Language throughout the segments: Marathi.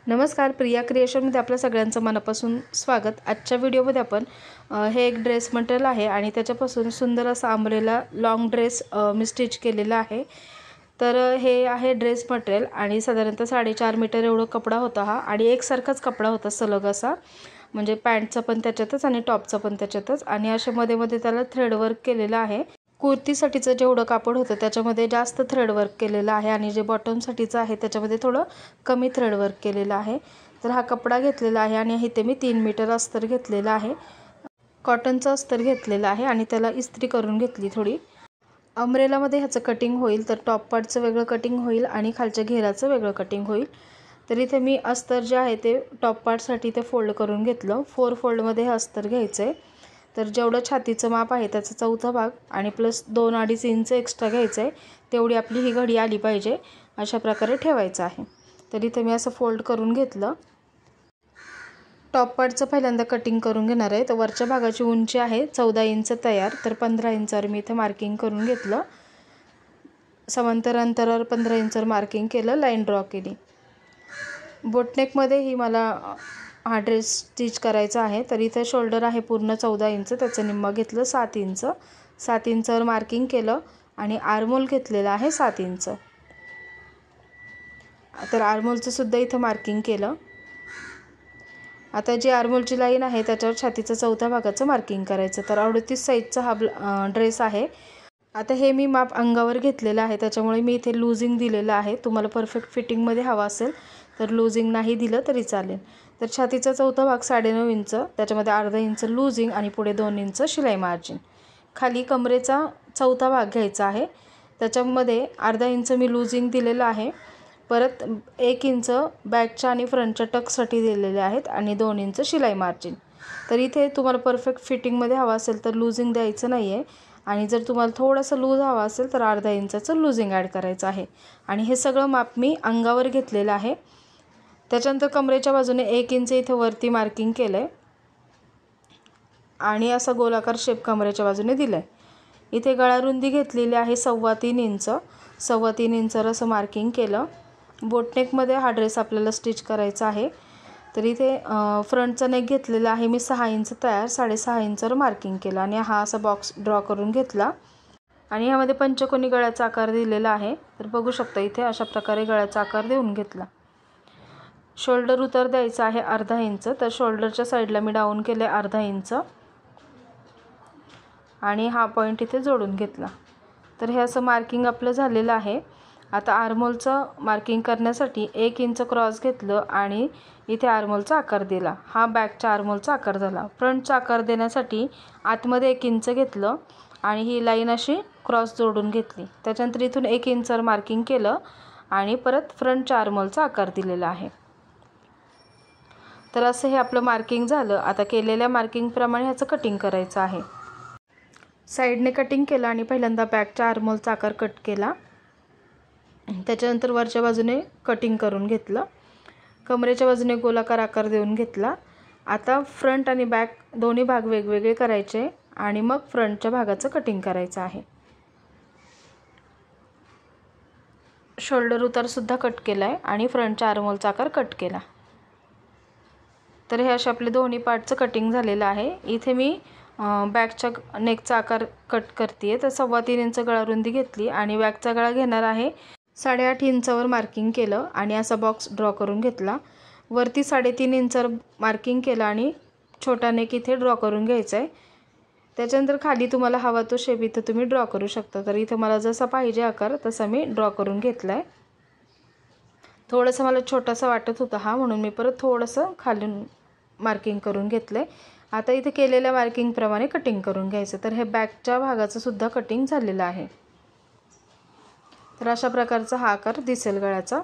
नमस्कार, प्रिया क्रिएशनमध्ये आपल्या सगळ्यांचं मनापासून स्वागत। आजच्या व्हिडिओमध्ये आपण हे एक ड्रेस मटेरियल आहे आणि त्याच्यापासून सुंदर असा अंब्रेला लॉंग ड्रेस मी स्टिच केलेला आहे। तर हे आहे ड्रेस मटेरियल आणि साधारणतः 4.5 मीटर एवढा कपडा होता हा आणि एकसारखाच कपडा होता सलग असा, म्हणजे पॅन्टचा पण त्याच्यातच आणि टॉपचा पण त्याच्यातच आणि अशा मध्ये मध्ये त्याला थ्रेड वर्क केलेला आहे। कुर्तीसाठीचं जेवढं कापड होतं त्याच्यामध्ये जास्त थ्रेड वर्क केलेलं आहे आणि जे बॉटमसाठीचं आहे त्याच्यामध्ये थोडं कमी थ्रेड वर्क केलेलं आहे। तर हा कपडा घेतलेला आहे आणि इथे मी 3 मीटर अस्तर घेतलेला आहे, कॉटनचं अस्तर घेतलेलं आहे आणि त्याला इस्त्री करून घेतली थोडी। अम्ब्रेलामध्ये ह्याचं कटिंग होईल, तर टॉप पार्टचं वेगळं कटिंग होईल आणि खालच्या घेराचं वेगळं कटिंग होईल। तर इथे मी अस्तर जे आहे ते टॉप पार्टसाठी ते फोल्ड करून घेतलं। 4 फोल्डमध्ये हे अस्तर घ्यायचं आहे। तर जेवढं छातीचं माप आहे त्याचा चौथा भाग आणि प्लस 2-2.5 इंच एक्स्ट्रा घ्यायचं आहे, तेवढी आपली ही घडी आली पाहिजे, अशा प्रकारे ठेवायचं आहे। तर इथे मी असं फोल्ड करून घेतलं। टॉप पार्टचं पहिल्यांदा कटिंग करून घेणार आहे। तर वरच्या भागाची उंची आहे 14 इंच तयार, तर 15 इंचावर मी इथे मार्किंग करून घेतलं। समांतर अंतरावर 15 इंचावर मार्किंग केलं, लाईन ड्रॉ केली। बोटनेकमध्ये ही मला हा ड्रेस स्टिच करायचा आहे। तर इथे शोल्डर आहे पूर्ण 14 इंच, त्याचं निम्मा घेतलं 7 इंच, 7 इंचावर मार्किंग केलं आणि आर्महोल घेतलेला आहे 7 इंच। तर आर्महोलचं सुद्धा इथे मार्किंग केलं। आता जी आर्महोलची लाईन आहे त्याच्यावर छातीचं चौथ्या भागाचं मार्किंग करायचं। तर 38 साईजचा हा ड्रेस आहे। आता हे मी माप अंगावर घेतलेलं आहे, त्याच्यामुळे मी इथे लूजिंग दिलेलं आहे। तुम्हाला परफेक्ट फिटिंगमध्ये हवा असेल तर लूजिंग नाही दिलं तरी चालेल। तर छातीचा चौथा भाग 9.5 इंच, त्याच्यामध्ये अर्धा इंच लूजिंग आणि पुढे 2 इंच शिलाई मार्जिन। खाली कमरेचा चौथा भाग घ्यायचा आहे, त्याच्यामध्ये अर्धा इंच मी लूजिंग दिलेलं आहे, परत 1 इंच बॅकच्या आणि फ्रंटच्या टक्ससाठी दिलेले आहेत आणि 2 इंच शिलाई मार्जिन। तर इथे तुम्हाला परफेक्ट फिटिंगमध्ये हवा असेल तर लूजिंग द्यायचं नाही आहे आणि जर तुम्हाला थोडंसं लूज हवा असेल तर अर्धा इंचाचं लूजिंग ॲड करायचं आहे। आणि हे सगळं माप मी अंगावर घेतलेलं आहे। त्याच्यानंतर कमरेच्या बाजूने 1 इंच इथे वरती मार्किंग केलं आहे आणि असा गोलाकार शेप कमरेच्या बाजूने दिला आहे। इथे गळा रुंदी घेतलेली आहे 3.25 इंच, 3.25 इंचावर असं मार्किंग केलं। बोटनेकमध्ये हा ड्रेस आपल्याला स्टिच करायचा आहे। तर इथे फ्रंटचा नेक घेतलेला आहे मी 6 इंच तयार, 6.5 इंचावर मार्किंग केलं आणि हा असा बॉक्स ड्रॉ करून घेतला आणि ह्यामध्ये पंचकोनी गळ्याचा आकार दिलेला आहे। तर बघू शकता इथे अशा प्रकारे गळ्याचा आकार देऊन घेतला। शोल्डर उतार द्यायचा आहे अर्धा इंच, तर शोल्डरच्या साईडला मी डाऊन केले अर्धा इंच आणि हा पॉईंट इथे जोडून घेतला। तर हे असं मार्किंग आपलं झालेलं आहे। आता आर्महोलचं मार्किंग करण्यासाठी 1 इंच क्रॉस घेतलं आणि इथे आर्महोलचा आकार दिला। हा बॅकच्या आर्महोलचा आकार झाला। फ्रंटचा आकार देण्यासाठी आतमध्ये 1 इंच घेतलं आणि ही लाईन अशी क्रॉस जोडून घेतली। त्याच्यानंतर इथून 1 इंचावर मार्किंग केलं आणि परत फ्रंटच्या आर्महोलचा आकार दिलेला आहे। तर असं हे आपलं मार्किंग झालं। आता केलेल्या मार्किंगप्रमाणे ह्याचं कटिंग करायचं आहे। साईडने कटिंग केलं आणि पहिल्यांदा बॅकच्या आर्महोलचा आकार कट केला, त्याच्यानंतर वरच्या बाजूने कटिंग करून घेतलं, कमरेच्या बाजूने गोलाकार आकार देऊन घेतला। आता फ्रंट आणि बॅक दोन्ही भाग वेगवेगळे करायचे आणि मग फ्रंटच्या भागाचं कटिंग करायचं आहे। शोल्डर उतार सुद्धा कट केला आहे आणि फ्रंटच्या आर्महोलचा आकार कट केला। तर हे असे आपले दोन्ही पार्टचं कटिंग झालेलं आहे। इथे मी बॅकच्या नेकचा आकार कट करते, तर 3.25 इंच गळा रुंदी घेतली आणि बॅकचा गळा घेणार आहे 8.5 इंचावर मार्किंग केलं आणि असा बॉक्स ड्रॉ करून घेतला। वरती 3.5 इंचावर मार्किंग केलं आणि छोटा नेक इथे ड्रॉ करून घ्यायचा आहे। त्याच्यानंतर खाली तुम्हाला हवा तो शेप इथं तुम्ही ड्रॉ करू शकता। तर इथं मला जसा पाहिजे आकार तसा मी ड्रॉ करून घेतला आहे। थोडंसं मला छोटासा वाटत होता हा, म्हणून मी परत थोडंसं खालून मार्किंग करून घेतलं आहे। आता इथे केलेल्या मार्किंगप्रमाणे कटिंग करून घ्यायचं। तर हे बॅकच्या भागाचं सुद्धा कटिंग झालेलं आहे। तर अशा प्रकारचा हा आकार दिसेल गळ्याचा।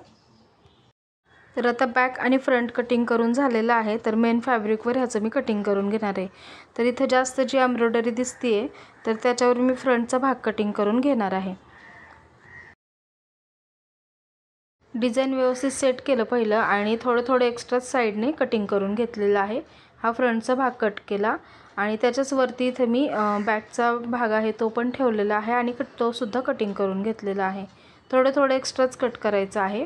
तर आता बॅक आणि फ्रंट कटिंग करून झालेलं आहे। तर मेन फॅब्रिकवर ह्याचं मी कटिंग करून घेणार आहे। तर इथे जास्त जी एम्ब्रॉयडरी दिसते तर त्याच्यावर मी फ्रंटचा भाग कटिंग करून घेणार आहे। डिझाईन व्यवस्थित सेट केलं पहिलं आणि थोडं एक्स्ट्रा साईडने कटिंग करून घेतलेलं आहे। हा फ्रंटचा भाग कट केला आणि त्याच्याच वरती इथे मी बॅकचा भाग आहे तो पण ठेवलेला आहे आणि तो सुद्धा कटिंग करून घेतलेला आहे। थोडं एक्स्ट्राच कट करायचं आहे।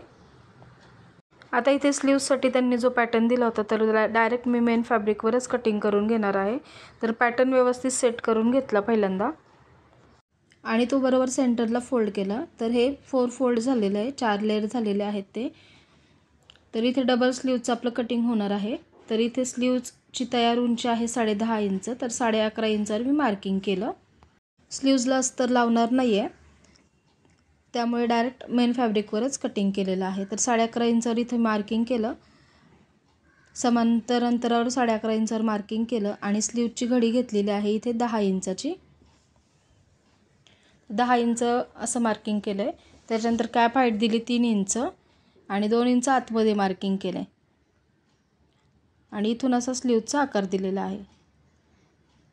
आता इथे स्लीव्ससाठी त्यांनी जो पॅटर्न दिला होता तर डायरेक्ट मी मेन फॅब्रिकवरच कटिंग करून घेणार आहे। तर पॅटर्न व्यवस्थित सेट करून घेतला पहिल्यांदा आणि तो बरोबर सेंटरला फोल्ड केला। तर हे 4 फोल्ड झालेलं आहे, 4 लेयर झालेले आहेत ते। तर इथे डबल स्लीव्हचं आपलं कटिंग होणार आहे। तर इथे स्लीव्हची तयार उंची आहे 10.5 इंच, तर 11.5 इंचावर मी मार्किंग केलं। स्लीव्हजला अस्तर लावणार नाही आहे, त्यामुळे डायरेक्ट मेन फॅब्रिकवरच कटिंग केलेलं आहे। तर 11.5 इंचावर इथे मार्किंग केलं, समांतर अंतरावर 11.5 इंचावर मार्किंग केलं आणि स्लीव्हची घडी घेतलेली आहे इथे 10 इंचाची। 10 इंच असं मार्किंग केलं आहे। त्याच्यानंतर कॅप हाईट दिली 3 इंच आणि 2 इंच आतमध्ये मार्किंग केलं आहे आणि इथून असा स्लीव्हचा आकार दिलेला आहे।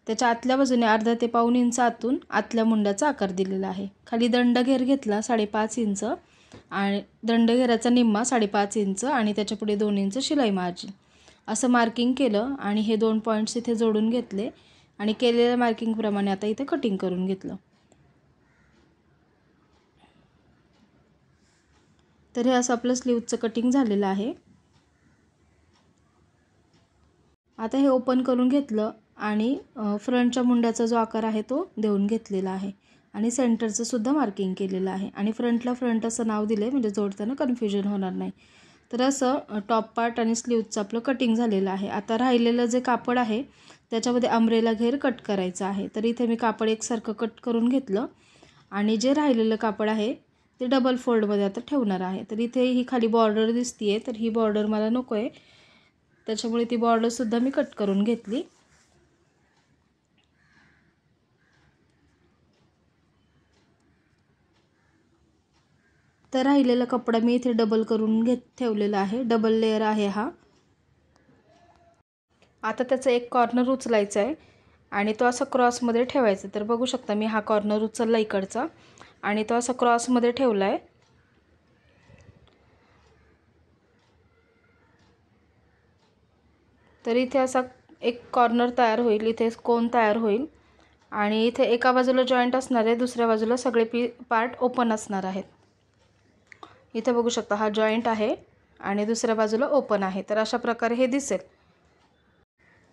त्याच्या आतल्या बाजूने अर्धा ते पाऊण इंच आतून आतल्या मुंड्याचा आकार दिलेला आहे। खाली दंडघेर घेतला 5.5 इंच आणि दंडघेराचा निम्मा 5.5 इंच आणि त्याच्या पुढे 2 इंच शिलाई मार्जिन असं मार्किंग केलं आणि हे 2 पॉईंट्स इथे जोडून घेतले आणि केलेल्या मार्किंगप्रमाणे आता इथे कटिंग करून घेतलं। तर हे असं आपलं स्लीव्हचं कटिंग झालेलं आहे। आता हे ओपन करून घेतलं आणि फ्रंटच्या मुंड्याचा जो आकार आहे तो देऊन घेतलेला आहे आणि सेंटरचं सुद्धा मार्किंग केलेलं आहे आणि फ्रंटला फ्रंट असं नाव दिले म्हणजे जोडताना कन्फ्युजन होणार नाही। तर असं टॉप पार्ट आणि स्लीव्हचं आपलं कटिंग झालेलं आहे। आता राहिलेलं जे कापड आहे त्याच्यामध्ये अम्ब्रेला घेर कट करायचा आहे। तर इथे मी कापड एकसारखं कट करून घेतलं आणि जे राहिलेलं कापड आहे ते डबल फोल्डमध्ये आता ठेवणार आहे। तर इथे ही खाली बॉर्डर दिसतीये, तर ही बॉर्डर मला नको आहे, त्याच्यामुळे ती बॉर्डरसुद्धा मी कट करून घेतली। तर राहिलेला कपडा मी इथे डबल करून ठेवलेला आहे, डबल लेयर आहे हा। आता त्याचा एक कॉर्नर उचलायचा आहे आणि तो असा क्रॉसमध्ये ठेवायचा। तर बघू शकता मी हा कॉर्नर उचलला इकडचा आणि तो असा क्रॉसमध्ये ठेवला आहे। तर इथे असा एक कॉर्नर तयार होईल, इथे कोन तयार होईल आणि इथे एका बाजूला जॉईंट असणार आहे, दुसऱ्या बाजूला सगळे पार्ट ओपन असणार आहेत। इथे बघू शकता हा जॉईंट आहे आणि दुसऱ्या बाजूला ओपन आहे। तर अशा प्रकारे हे दिसेल।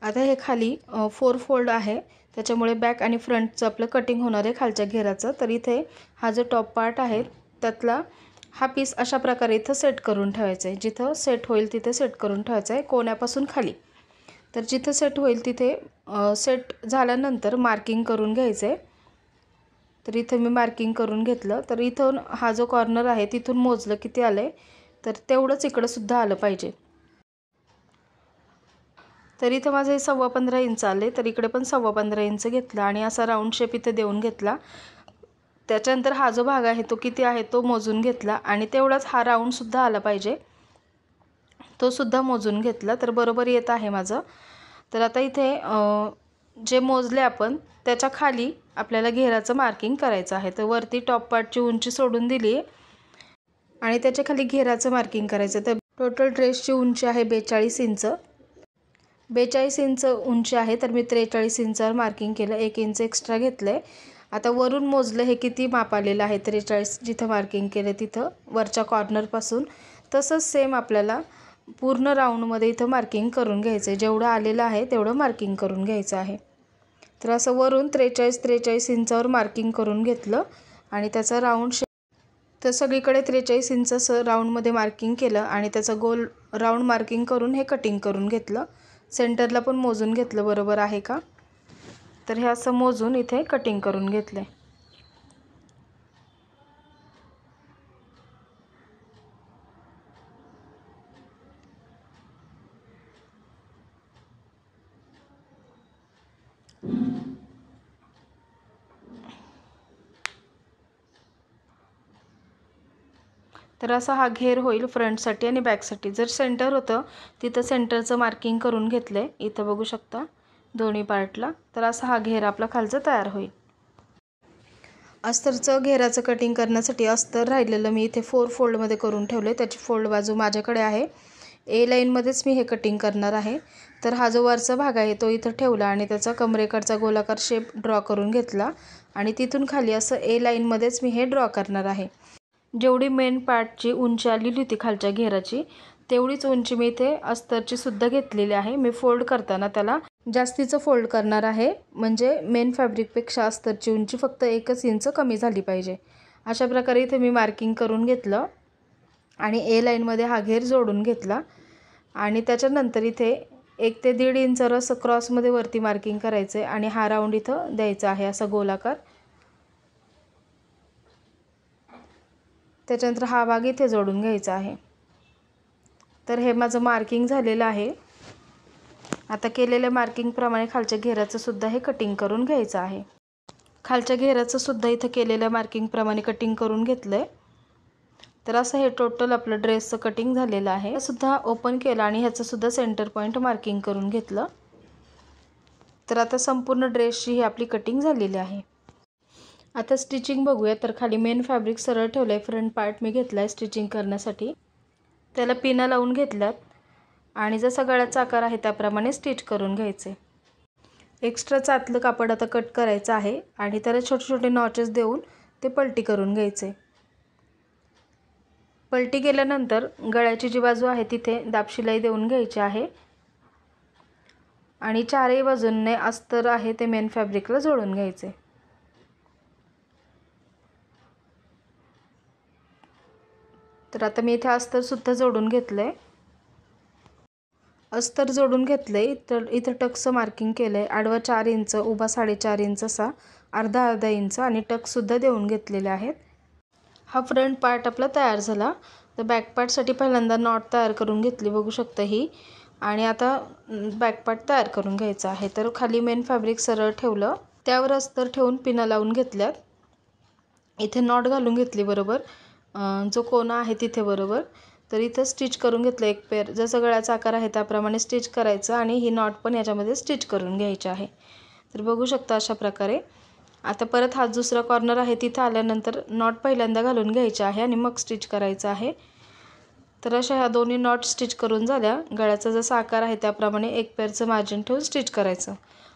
आता हे खाली 4 फोल्ड आहे, त्याच्यामुळे बॅक आणि फ्रंटचं आपलं कटिंग होणार आहे खालच्या घेराचं। तर इथे हा जो टॉप पार्ट आहे त्यातला हा पीस अशा प्रकारे इथं सेट करून ठेवायचा आहे। जिथं सेट होईल तिथे सेट करून ठेवायचा आहे कोण्यापासून खाली। तर जिथं सेट होईल तिथे सेट झाल्यानंतर मार्किंग करून घ्यायचं आहे। तर इथे मी मार्किंग करून घेतलं। तर इथून हा जो कॉर्नर आहे तिथून मोजलं किती आले, तर तेवढंच इकडं सुद्धा आलं पाहिजे। तर इथं माझं हे 15.25 इंच आले, तर इकडे पण 15.25 इंच घेतला आणि असा राऊंड शेप इथे देऊन घेतला। त्याच्यानंतर हा जो भाग आहे तो किती आहे तो मोजून घेतला आणि तेवढाच हा राऊंडसुद्धा आला पाहिजे, तो सुद्धा मोजून घेतला। तर बरोबर येत आहे माझं। तर आता इथे जे मोजले आपण त्याच्या खाली आपल्याला घेराचं मार्किंग करायचं आहे। तर वरती टॉप पार्टची उंची सोडून दिली आणि त्याच्या खाली घेराचं मार्किंग करायचं। तर टोटल ड्रेसची उंची आहे 42 इंच, 42 इंच उंची आहे। तर मी 43 इंचावर मार्किंग केलं, 1 इंच एक्स्ट्रा घेतलं। आता वरून मोजलं हे किती माप आलेलं आहे 43, जिथं मार्किंग केलं तिथं वरच्या कॉर्नरपासून। तसंच सेम आपल्याला पूर्ण राऊंडमध्ये इथं मार्किंग करून घ्यायचं आहे, जेवढं आलेलं आहे तेवढं मार्किंग करून घ्यायचं आहे। तर असं वरून 43 इंचावर मार्किंग करून घेतलं आणि त्याचा राऊंड शेप, तर सगळीकडे 43 इंच असं राऊंडमध्ये मार्किंग केलं आणि त्याचं गोल राऊंड मार्किंग करून हे कटिंग करून घेतलं। सेंटरला पण मोजून घेतलं बरोबर आहे का। तर हे असं मोजून इथे कटिंग करून घेतलं। तर असा हा घेर होईल फ्रंटसाठी आणि बॅकसाठी। जर सेंटर होतं तिथं सेंटरचं मार्किंग करून घेतलंय, इथं बघू शकता दोन्ही पार्टला। तर असा हा घेर आपला खालचा तयार होईल। अस्तरचं घेराचं कटिंग करण्यासाठी अस्तर राहिलेलं मी इथे 4 फोल्डमध्ये करून ठेवले। त्याची फोल्ड बाजू माझ्याकडे आहे, ए लाईनमध्येच मी हे कटिंग करणार आहे। तर हा जो वरचा भाग आहे तो इथं ठेवला आणि त्याचा कमरेकडचा गोलाकार शेप ड्रॉ करून घेतला आणि तिथून खाली असं ए लाईनमध्येच मी हे ड्रॉ करणार आहे। जेवढी मेन पार्टची उंची आलेली होती खालच्या घेराची तेवढीच उंची मी इथे अस्तरची सुद्धा घेतलेली आहे। मी फोल्ड करताना त्याला जास्तीचं फोल्ड करणार आहे, म्हणजे मेन फॅब्रिकपेक्षा अस्तरची उंची फक्त 1 इंच कमी झाली पाहिजे। अशा प्रकारे इथे मी मार्किंग करून घेतलं आणि ए लाईनमध्ये हा घेर जोडून घेतला आणि त्याच्यानंतर इथे 1 ते 1.5 इंच असं क्रॉसमध्ये वरती मार्किंग करायचं आहे आणि हा राऊंड इथं द्यायचा आहे असा गोलाकार। त्याच्यानंतर हा भाग इथे जोडून घ्यायचा आहे। तर हे माझं मार्किंग झालेलं आहे। आता केलेल्या मार्किंग प्रमाणे खालच्या घेराचं सुद्धा हे कटिंग करून घ्यायचं आहे। खालच्या घेराचं सुद्धा इथं केलेल्या मार्किंग प्रमाणे कटिंग करून घेतलंय। तर असं हे टोटल आपलं ड्रेसचं कटिंग झालेलं आहे। हे सुद्धा ओपन केलं आणि ह्याचं सुद्धा सेंटर पॉइंट मार्किंग करून घेतलं। तर आता संपूर्ण ड्रेसची ही आपली कटिंग झालेली आहे। आता स्टिचिंग बघूया। तर खाली मेन फॅब्रिक सरळ ठेवलंय, फ्रंट पार्ट मी घेतलाय स्टिचिंग करण्यासाठी। त्याला पिना लावून घेतल्यात आणि जसा गळ्याचा आकार आहे त्याप्रमाणे स्टिच करून घ्यायचे। एक्स्ट्राचं आतलं कापड आता कट करायचं आहे आणि त्याला छोटे छोटे नॉचेस देऊन ते पलटी करून घ्यायचे। पलटी केल्यानंतर गळ्याची जी बाजू आहे तिथे दाबशिलाई देऊन घ्यायची आहे आणि चारही बाजूंनी अस्तर आहे ते मेन फॅब्रिकला जोडून घ्यायचे। तर आता मी इथे अस्तर सुद्धा जोडून घेतलंय। अस्तर जोडून घेतलंय तर इथं टक्सचं मार्किंग केलंय। आडवा 4 इंच, उभा 4.5 इंच असा अर्धा इंच आणि टक्स सुद्धा देऊन घेतलेले आहेत। हा फ्रंट पार्ट आपला तयार झाला। तर बॅक पार्टसाठी पहिल्यांदा नॉट तयार करून घेतली, बघू शकता ही, आणि आता बॅक पार्ट तयार करून घ्यायचा आहे। तर खाली मेन फॅब्रिक सरळ ठेवलं, त्यावर अस्तर ठेवून पिना लावून घेतल्यात। इथे नॉट घालून घेतली बरोबर, जो कोना आहे तिथे बरोबर। तर इथं स्टिच करून घेतलं एक पेअर, जसं गळ्याचा आकार आहे त्याप्रमाणे स्टिच करायचं आणि ही नॉट पण याच्यामध्ये स्टिच करून घ्यायची आहे। तर बघू शकता अशा प्रकारे। आता परत हा दुसरा कॉर्नर आहे तिथं आल्यानंतर नॉट पहिल्यांदा घालून घ्यायची आहे आणि मग स्टिच करायचं आहे। तर अशा ह्या दोन्ही नॉट स्टिच करून झाल्या। गळ्याचा जसा आकार आहे त्याप्रमाणे एक पेअरचं मार्जिन ठेवून स्टिच करायचं।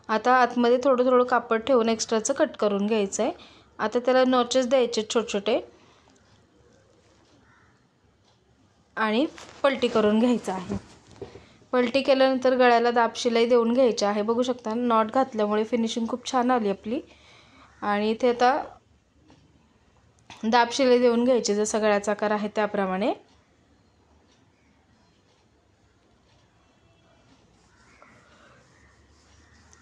आता आतमध्ये थोडं थोडं कापड ठेवून एक्स्ट्राचं कट करून घ्यायचं आहे। आता त्याला नॉचेस द्यायचे छोटे छोटे आणि पलटी करून घ्यायचं आहे। पलटी केल्यानंतर गळ्याला दाबशिलाई देऊन घ्यायची आहे। बघू शकता नॉट घातल्यामुळे फिनिशिंग खूप छान आली आपली। आणि इथे आता दाबशिलाई देऊन घ्यायची जसा गळ्याचा आकार आहे त्याप्रमाणे।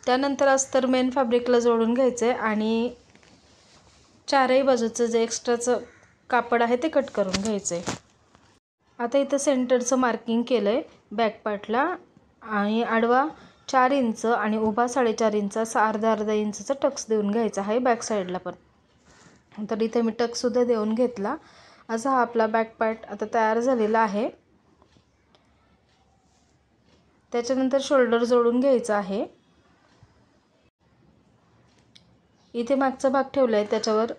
त्यानंतर अस्तर मेन फॅब्रिकला जोडून घ्यायचे आणि चारही बाजूचं जे एक्स्ट्राचं कापड आहे ते कट करून घ्यायचे। आता इथं सेंटरचं मार्किंग केलंय बॅक पार्टला आणि आडवा 4 इंच आणि उभा 4.5 इंच असा अर्धा इंचचा टक्स देऊन घ्यायचा आहे बॅक साईडला पण। तर इथे मी टक्स सुद्धा देऊन घेतला। असा हा आपला बॅक पार्ट आता तयार झालेला आहे। त्याच्यानंतर शोल्डर जोडून घ्यायचा आहे। इथे मागचा भाग ठेवलाय, त्याच्यावर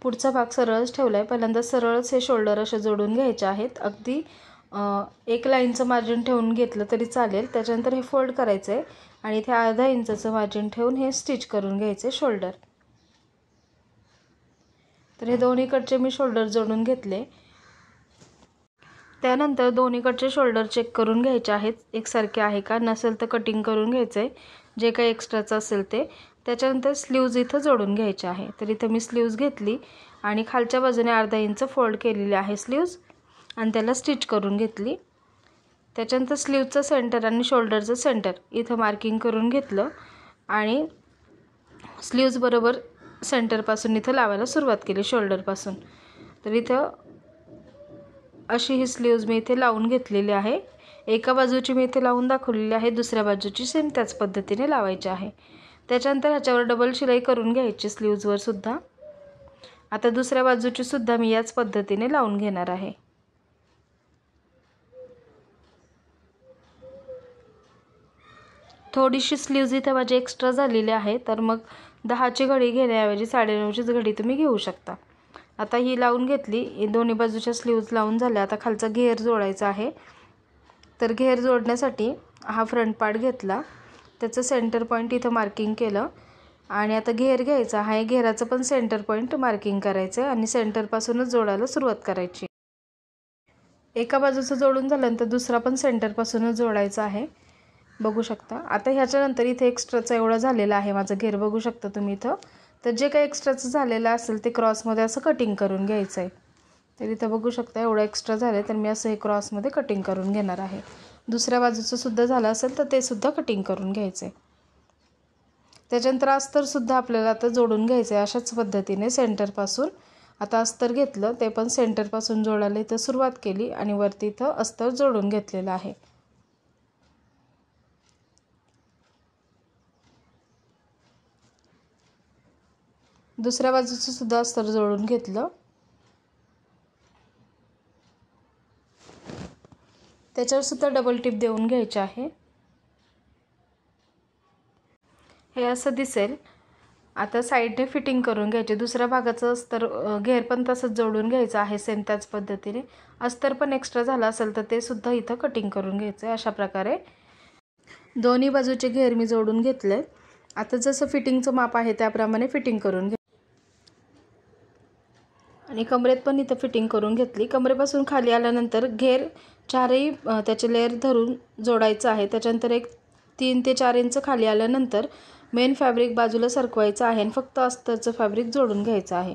पुढचा भाग सरळच ठेवलाय। पहिल्यांदा सरळच हे शोल्डर असे जोडून घ्यायचे आहेत। अगदी 1 लाईनचं मार्जिन ठेवून घेतलं तरी चालेल। त्याच्यानंतर हे फोल्ड करायचं आहे आणि इथे अर्धा इंचचं मार्जिन ठेवून हे स्टिच करून घ्यायचे शोल्डर। तर हे दोन्हीकडचे मी शोल्डर जोडून घेतले। त्यानंतर दोन्हीकडचे शोल्डर चेक करून घ्यायचे आहेत एकसारखे आहे का, नसेल तर कटिंग करून घ्यायचं आहे जे काही एक्स्ट्राचं असेल ते। त्याच्यानंतर स्लीव्ज इथं जोडून घ्यायचे आहे। तर इथं मी स्लीव्ज घेतली आणि खालच्या बाजूने अर्धा इंच फोल्ड केलेली आहे स्लीव्ज आणि त्याला स्टिच करून घेतली। त्याच्यानंतर स्लीव्जचं सेंटर आणि शोल्डरचं सेंटर इथं मार्किंग करून घेतलं आणि स्लीव्ज बरोबर सेंटरपासून इथं लावायला सुरुवात केली शोल्डरपासून। तर इथं अशी ही स्लीव्ज मी इथे लावून घेतलेली आहे। एका बाजूची मी इथे लावून दाखवलेली आहे, दुसऱ्या बाजूची सेम त्याच पद्धतीने लावायची आहे। त्याच्यानंतर ह्याच्यावर डबल शिलाई करून घ्यायची स्लीव्जवर सुद्धा। आता दुसऱ्या बाजूची सुद्धा मी याच पद्धतीने लावून घेणार आहे। थोडीशी स्लीव्ज इथे माझी एक्स्ट्रा झालेली आहे, तर मग 10ची घडी घेण्याऐवजी 9.5चीच घडी तुम्ही घेऊ शकता। आता ही लावून घेतली, दोन्ही बाजूच्या स्लीव्ज लावून झाल्या। आता खालचा घेर जोडायचा आहे। तर घेर जोडण्यासाठी हा फ्रंट पार्ट घेतला, त्याचं सेंटर पॉईंट इथं मार्किंग केलं आणि आता घेर घ्यायचा आहे। घेराचं पण सेंटर पॉईंट मार्किंग करायचं आहे आणि सेंटरपासूनच जोडायला सुरुवात करायची। एका बाजूचं जोडून झाल्यानंतर दुसरा पण सेंटरपासूनच जोडायचा आहे, बघू शकता। आता ह्याच्यानंतर इथे एक्स्ट्राचा एवढा झालेला आहे माझं घेर, बघू शकता तुम्ही इथं। तर जे काही एक्स्ट्राचं झालेलं असेल ते क्रॉसमध्ये असं कटिंग करून घ्यायचं आहे। तर इथं बघू शकता एवढं एक्स्ट्रा झालं, तर मी असं हे क्रॉसमध्ये कटिंग करून घेणार आहे। दुसऱ्या बाजूचं सुद्धा झालं असेल तर ते सुद्धा कटिंग करून घ्यायचं आहे। त्याच्यानंतर अस्तरसुद्धा आपल्याला आता जोडून घ्यायचं आहे अशाच पद्धतीने सेंटरपासून। आता अस्तर घेतलं, ते पण सेंटरपासून जोडायला इथं सुरुवात केली आणि वरती इथं अस्तर जोडून घेतलेलं आहे। दुसऱ्या बाजूचं सुद्धा अस्तर जोडून घेतलं। त्याच्यावर सुद्धा डबल टिप देऊन घ्यायची आहे। हे असं दिसेल। आता साईडने फिटिंग करून घ्यायचे। दुसऱ्या भागाचं अस्तर घेर पण तसंच जोडून घ्यायचं आहे सेम त्याच पद्धतीने। अस्तर पण एक्स्ट्रा झालं असेल तर ते सुद्धा इथं कटिंग करून घ्यायचं आहे अशा प्रकारे। दोन्ही बाजूचे घेर मी जोडून घेतले। आता जसं फिटिंगचं माप आहे त्याप्रमाणे फिटिंग करून घ्या आणि कमरेत पण इथं फिटिंग करून घेतली। कमरेपासून खाली आल्यानंतर घेर चारही त्याचे लेयर धरून जोडायचं आहे। त्याच्यानंतर एक 3 ते 4 इंच खाली आल्यानंतर मेन फॅब्रिक बाजूला सरकवायचं आहे आणि फक्त अस्तरचं फॅब्रिक जोडून घ्यायचं आहे।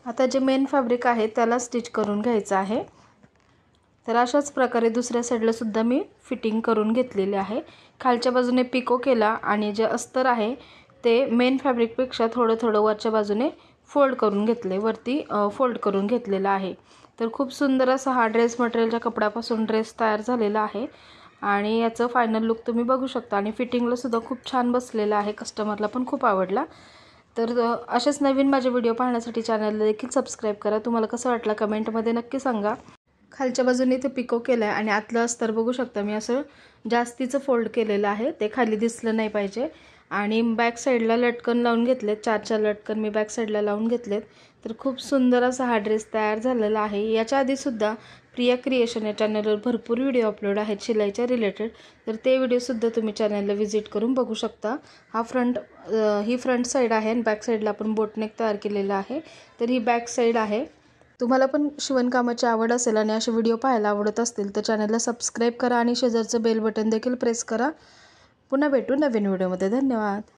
आता जे मेन फॅब्रिक आहे त्याला स्टिच करून घ्यायचं आहे। तर अशाच प्रकारे दुसऱ्या साईडला सुद्धा मी फिटिंग करून घेतलेली आहे। खालच्या बाजूने पिको केला आणि जे अस्तर आहे ते मेन फॅब्रिकपेक्षा थोडं वरच्या बाजूने फोल्ड करून घेतले, वरती फोल्ड करून घेतलेला आहे। तर खूप सुंदर असा हा ड्रेस मटेरियलच्या कपड्यापासून ड्रेस तयार झालेला आहे आणि याचं फायनल लुक तुम्ही बघू शकता आणि फिटिंगला सुद्धा खूप छान बसलेला आहे, कस्टमरला पण खूप आवडला। तर असेच नवीन माझे व्हिडिओ पाहण्यासाठी चॅनलला देखील सबस्क्राईब करा। तुम्हाला कसं वाटलं कमेंटमध्ये नक्की सांगा। खालच्या बाजूने इथे पिको केलं आहे आणि आतलं अस्तर बघू शकता मी असं जास्तीचं फोल्ड केलेलं आहे, ते खाली दिसलं नाही पाहिजे। आणि बॅक साईडला लटकन लावून घेतलेत, 4 लटकन मी बॅक साईडला लावून घेतलेत। तर खूप सुंदर असा हा ड्रेस तयार झालेला आहे। याच्या आधीसुद्धा प्रिया क्रिएशन या चॅनलवर भरपूर व्हिडिओ अपलोड आहेत शिलाईच्या रिलेटेड, तर ते व्हिडिओसुद्धा तुम्ही चॅनलला व्हिजिट करून बघू शकता। ही फ्रंट साईड आहे आणि बॅक साईडला आपण बोटनेक तयार केलेलं आहे, तर ही बॅक साईड आहे। तुम्हाला पण शिवणकामाची आवड असेल आणि असे व्हिडिओ पाहायला आवडत असतील तर चॅनलला सबस्क्राईब करा आणि शेजारचं बेल बटन देखील प्रेस करा। पुन्हा भेटू नवीन व्हिडिओमध्ये। धन्यवाद।